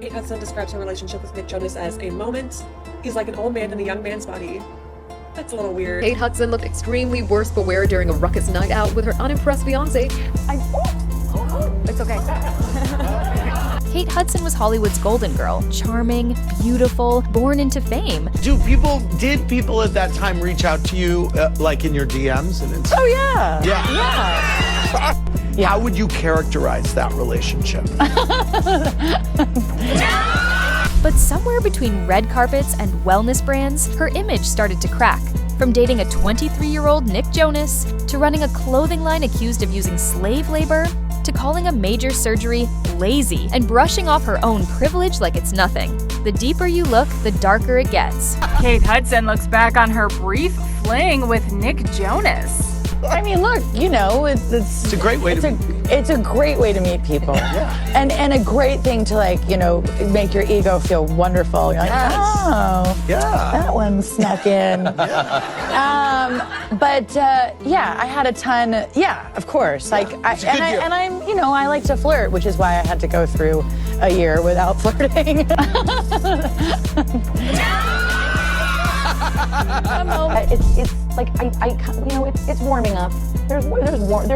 Kate Hudson describes her relationship with Nick Jonas as a moment. He's like an old man in a young man's body. That's a little weird. Kate Hudson looked extremely worse for wear during a ruckus night out with her unimpressed fiancé. It's okay. Kate Hudson was Hollywood's golden girl. Charming, beautiful, born into fame. Did people at that time reach out to you, like in your DMs? Oh, yeah. Yeah. How would you characterize that relationship? But somewhere between red carpets and wellness brands, her image started to crack. From dating a 23-year-old Nick Jonas, to running a clothing line accused of using slave labor, to calling a major surgery lazy and brushing off her own privilege like it's nothing. The deeper you look, the darker it gets. Kate Hudson looks back on her brief fling with Nick Jonas. I mean, look, you know, it's a great way it's a great way to meet people. Yeah. And a great thing to, like, you know, make your ego feel wonderful. You're like, oh, Yeah. that one snuck in. Yeah. I had a ton. Yeah, of course. Like, It's a good year. I'm, you know, I like to flirt, which is why I had to go through a year without flirting. It's like you know, it's warming up. There's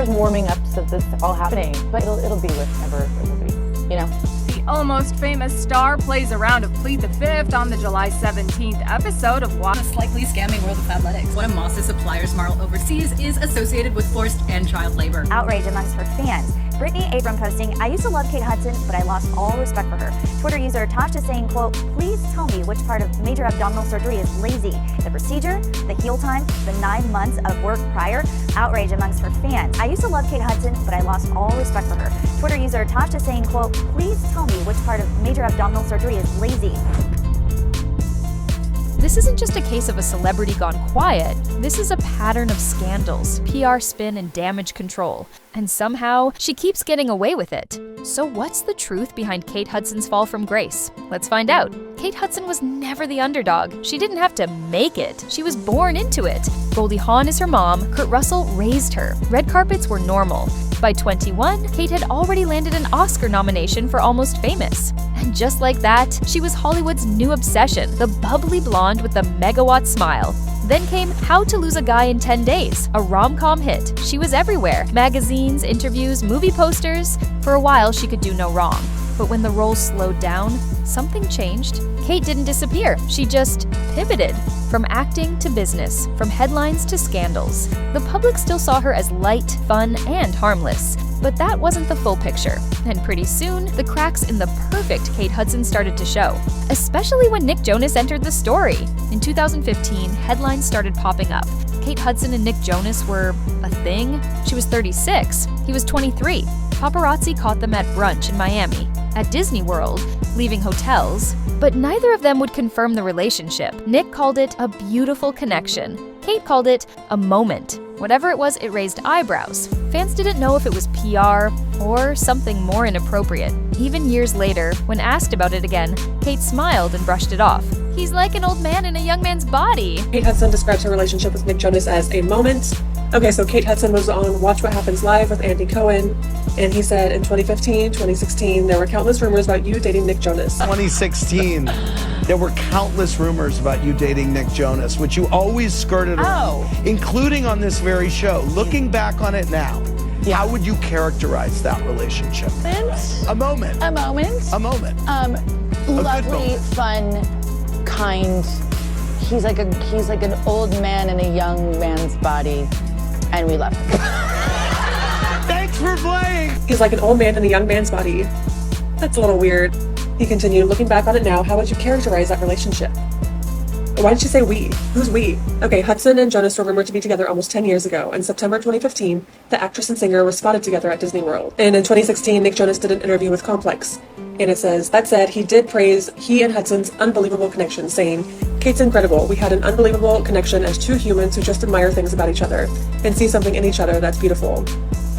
warming ups of this all happening, but it'll be whatever it will be, you know. The almost famous star plays a round of Plead the Fifth on the July 17th episode of Most likely scamming world of athletics. One of Moss's suppliers, Marl Overseas, is associated with forced and child labor. Outrage amongst her fans. Brittany Abram posting, I used to love Kate Hudson, but I lost all respect for her. Twitter user Tasha saying, quote, please tell me which part of major abdominal surgery is lazy. The procedure, the heal time, the 9 months of work prior. Outrage amongst her fans. I used to love Kate Hudson, but I lost all respect for her. Twitter user Tasha saying, quote, please tell me which part of major abdominal surgery is lazy. This isn't just a case of a celebrity gone quiet. This is a pattern of scandals, PR spin, and damage control. And somehow, she keeps getting away with it. So what's the truth behind Kate Hudson's fall from grace? Let's find out. Kate Hudson was never the underdog. She didn't have to make it. She was born into it. Goldie Hawn is her mom. Kurt Russell raised her. Red carpets were normal. By 21, Kate had already landed an Oscar nomination for Almost Famous. And just like that, she was Hollywood's new obsession, the bubbly blonde with the megawatt smile. Then came How to Lose a Guy in 10 Days, a rom-com hit. She was everywhere. Magazines, interviews, movie posters. For a while, she could do no wrong. But when the role slowed down, something changed. Kate didn't disappear. She just pivoted. From acting to business, from headlines to scandals. The public still saw her as light, fun, and harmless. But that wasn't the full picture. And pretty soon, the cracks in the perfect Kate Hudson started to show. Especially when Nick Jonas entered the story. In 2015, headlines started popping up. Kate Hudson and Nick Jonas were a thing. She was 36. He was 23. Paparazzi caught them at brunch in Miami, at Disney World, leaving hotels. But neither of them would confirm the relationship. Nick called it a beautiful connection. Kate called it a moment. Whatever it was, it raised eyebrows. Fans didn't know if it was PR or something more inappropriate. Even years later, when asked about it again, Kate smiled and brushed it off. He's like an old man in a young man's body. Kate Hudson describes her relationship with Nick Jonas as a moment. Okay, so Kate Hudson was on Watch What Happens Live with Andy Cohen, and he said in 2015, 2016, there were countless rumors about you dating Nick Jonas. 2016, there were countless rumors about you dating Nick Jonas, which you always skirted around, including on this very show. Looking back on it now, how would you characterize that relationship? A moment. A moment. A moment. Lovely, moment. fun, kind. He's like an old man in a young man's body, and we left him. Thanks for playing! He's like an old man in a young man's body. That's a little weird. He continued, looking back on it now, how would you characterize that relationship? Why did she say we? Who's we? Okay, Hudson and Jonas were rumored to be together almost 10 years ago. In September 2015, the actress and singer were spotted together at Disney World. And in 2016, Nick Jonas did an interview with Complex. And it says, that said, he did praise he and Hudson's unbelievable connection, saying, Kate's incredible. We had an unbelievable connection as two humans who just admire things about each other and see something in each other that's beautiful.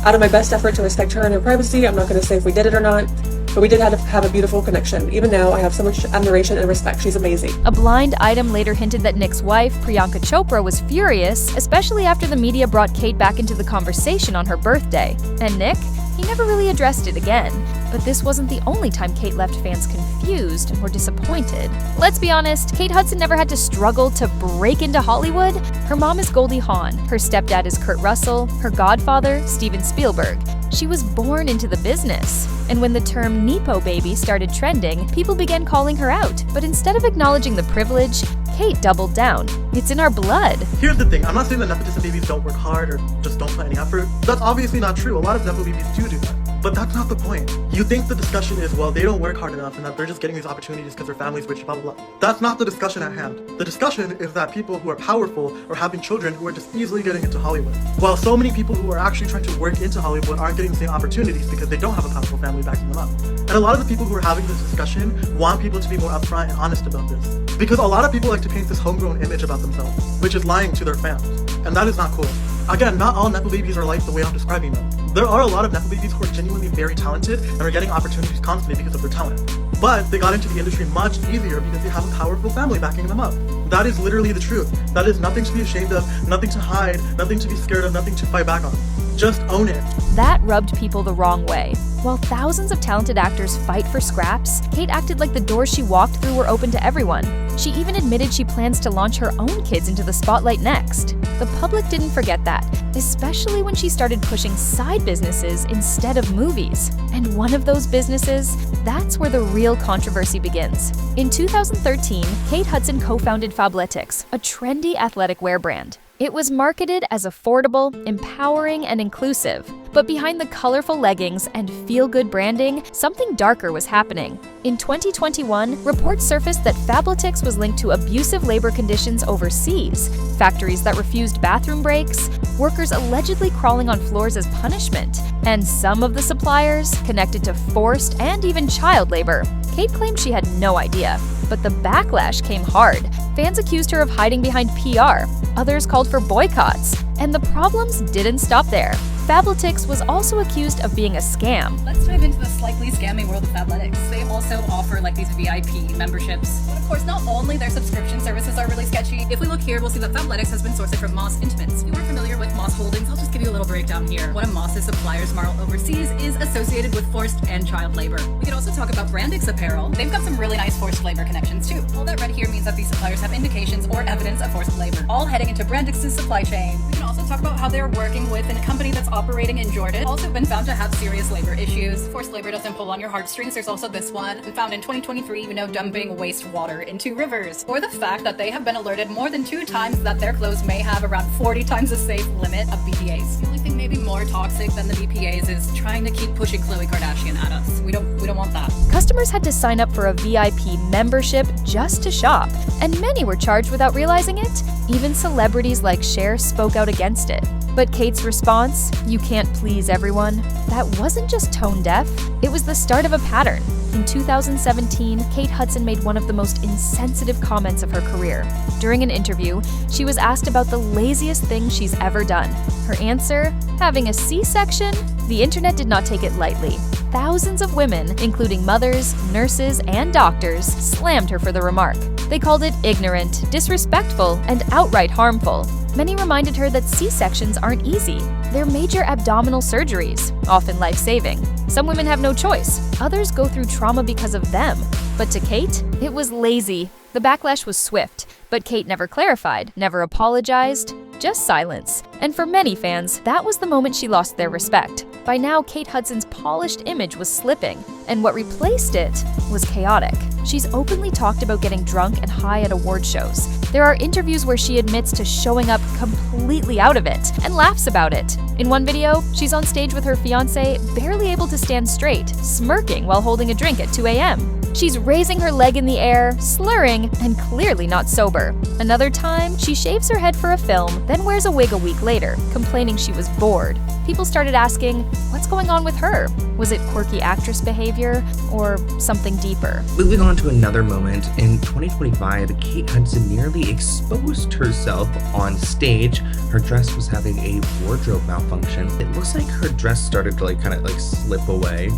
Out of my best effort to respect her and her privacy, I'm not going to say if we did it or not, but we did have a beautiful connection. Even now, I have so much admiration and respect. She's amazing. A blind item later hinted that Nick's wife, Priyanka Chopra, was furious, especially after the media brought Kate back into the conversation on her birthday. And Nick? he never really addressed it again. But this wasn't the only time Kate left fans confused or disappointed. Let's be honest, Kate Hudson never had to struggle to break into Hollywood. Her mom is Goldie Hawn, her stepdad is Kurt Russell, her godfather, Steven Spielberg. She was born into the business. And when the term NEPO-BABY started trending, people began calling her out. But instead of acknowledging the privilege, Kate doubled down. It's in our blood. Here's the thing, I'm not saying that nepotism babies don't work hard or just don't put any effort. That's obviously not true. A lot of nepo babies do that. But that's not the point. You think the discussion is, well, they don't work hard enough and that they're just getting these opportunities because their family's rich, blah, blah, blah. That's not the discussion at hand. The discussion is that people who are powerful are having children who are just easily getting into Hollywood. While so many people who are actually trying to work into Hollywood aren't getting the same opportunities because they don't have a powerful family backing them up. And a lot of the people who are having this discussion want people to be more upfront and honest about this. Because a lot of people like to paint this homegrown image about themselves, which is lying to their fans. And that is not cool. Again, not all nepo babies are like the way I'm describing them. There are a lot of nepo babies who are genuinely very talented and are getting opportunities constantly because of their talent. But they got into the industry much easier because they have a powerful family backing them up. That is literally the truth. That is nothing to be ashamed of, nothing to hide, nothing to be scared of, nothing to fight back on. Just own it. That rubbed people the wrong way. While thousands of talented actors fight for scraps, Kate acted like the doors she walked through were open to everyone. She even admitted she plans to launch her own kids into the spotlight next. The public didn't forget that, especially when she started pushing side businesses instead of movies. And one of those businesses, that's where the real controversy begins. In 2013, Kate Hudson co-founded Fabletics, a trendy athletic wear brand. It was marketed as affordable, empowering, and inclusive. But behind the colorful leggings and feel-good branding, something darker was happening. In 2021, reports surfaced that Fabletics was linked to abusive labor conditions overseas, factories that refused bathroom breaks, workers allegedly crawling on floors as punishment, and some of the suppliers connected to forced and even child labor. Kate claimed she had no idea, but the backlash came hard. Fans accused her of hiding behind PR. Others called for boycotts. And the problems didn't stop there. Fabletics was also accused of being a scam. Let's dive into the slightly scammy world of Fabletics. They also offer like these VIP memberships. But of course, not only their subscription services are really sketchy. If we look here, we'll see that Fabletics has been sourced from Moss Intimates. If you aren't familiar with Moss Holdings, I'll just give you a little breakdown here. One of Moss's suppliers, Marl Overseas, is associated with forced and child labor. We could also talk about Brandix Apparel. They've got some really nice forced labor connections too. All that red here means that these suppliers have indications or evidence of forced labor, all heading into Brandix's supply chain. We can also talk about how they're working with a company that's operating in Jordan, also been found to have serious labor issues. Forced labor doesn't pull on your heartstrings. There's also this one, found in 2023, dumping wastewater into rivers. Or the fact that they have been alerted more than 2 times that their clothes may have around 40 times the safe limit of BPAs. The only thing maybe more toxic than the BPAs is trying to keep pushing Khloe Kardashian at us. We don't want that. Customers had to sign up for a VIP membership just to shop, and many were charged without realizing it. Even celebrities like Cher spoke out against it. But Kate's response, "You can't please everyone," that wasn't just tone deaf, it was the start of a pattern. In 2017, Kate Hudson made one of the most insensitive comments of her career. During an interview, she was asked about the laziest thing she's ever done. Her answer, having a C-section? The internet did not take it lightly. Thousands of women, including mothers, nurses, and doctors, slammed her for the remark. They called it ignorant, disrespectful, and outright harmful. Many reminded her that C-sections aren't easy. They're major abdominal surgeries, often life-saving. Some women have no choice. Others go through trauma because of them. But to Kate, it was lazy. The backlash was swift, but Kate never clarified, never apologized, just silence. And for many fans, that was the moment she lost their respect. By now, Kate Hudson's polished image was slipping, and what replaced it was chaotic. She's openly talked about getting drunk and high at award shows. There are interviews where she admits to showing up completely out of it and laughs about it. In one video, she's on stage with her fiancé, barely able to stand straight, smirking while holding a drink at 2 a.m. She's raising her leg in the air, slurring, and clearly not sober. Another time, she shaves her head for a film, then wears a wig a week later, complaining she was bored. People started asking, what's going on with her? Was it quirky actress behavior or something deeper? Moving on to another moment, in 2025, Kate Hudson nearly exposed herself on stage. Her dress was having a wardrobe malfunction. It looks like her dress started to kind of slip away.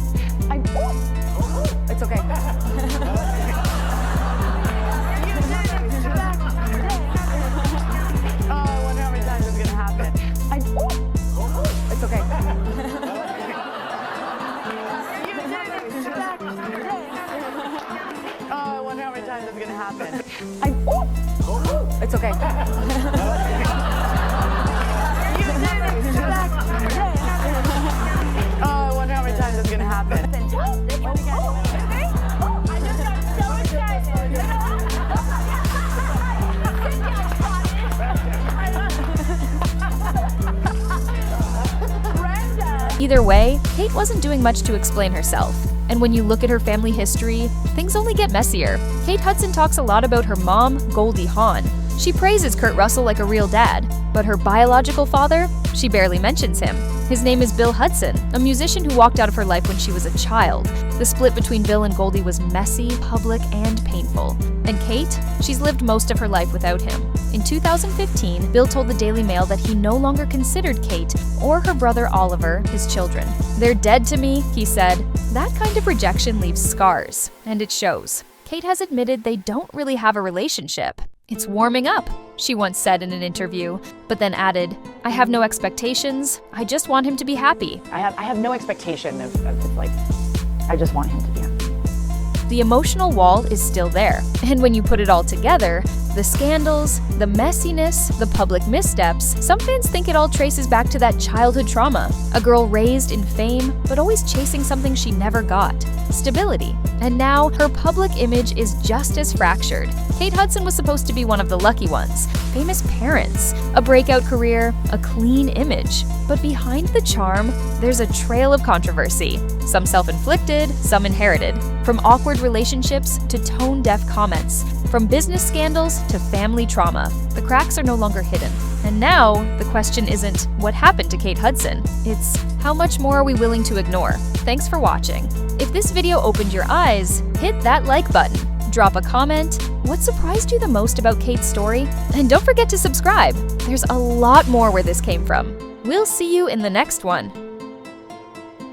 It's okay. I wonder how many times it's gonna happen. It's okay. time that's gonna happen. It's okay. Oh, I wonder how many times that's gonna happen. Either way, Kate wasn't doing much to explain herself. And when you look at her family history, things only get messier. Kate Hudson talks a lot about her mom, Goldie Hawn. She praises Kurt Russell like a real dad, but her biological father, she barely mentions him. His name is Bill Hudson, a musician who walked out of her life when she was a child. The split between Bill and Goldie was messy, public, and painful. And Kate, she's lived most of her life without him. In 2015, Bill told the Daily Mail that he no longer considered Kate or her brother Oliver his children. "They're dead to me," he said. That kind of rejection leaves scars, and it shows. Kate has admitted they don't really have a relationship. "It's warming up," she once said in an interview, but then added, "I have no expectations. I just want him to be happy." I have no expectation of like, I just want him to be happy. The emotional wall is still there, and when you put it all together, the scandals, the messiness, the public missteps, some fans think it all traces back to that childhood trauma. A girl raised in fame, but always chasing something she never got: stability. And now, her public image is just as fractured. Kate Hudson was supposed to be one of the lucky ones: famous parents, a breakout career, a clean image. But behind the charm, there's a trail of controversy. Some self-inflicted, some inherited. From awkward relationships to tone-deaf comments. From business scandals to family trauma. The cracks are no longer hidden. And now, the question isn't what happened to Kate Hudson, it's how much more are we willing to ignore? Thanks for watching. If this video opened your eyes, hit that like button. Drop a comment. What surprised you the most about Kate's story? And don't forget to subscribe. There's a lot more where this came from. We'll see you in the next one.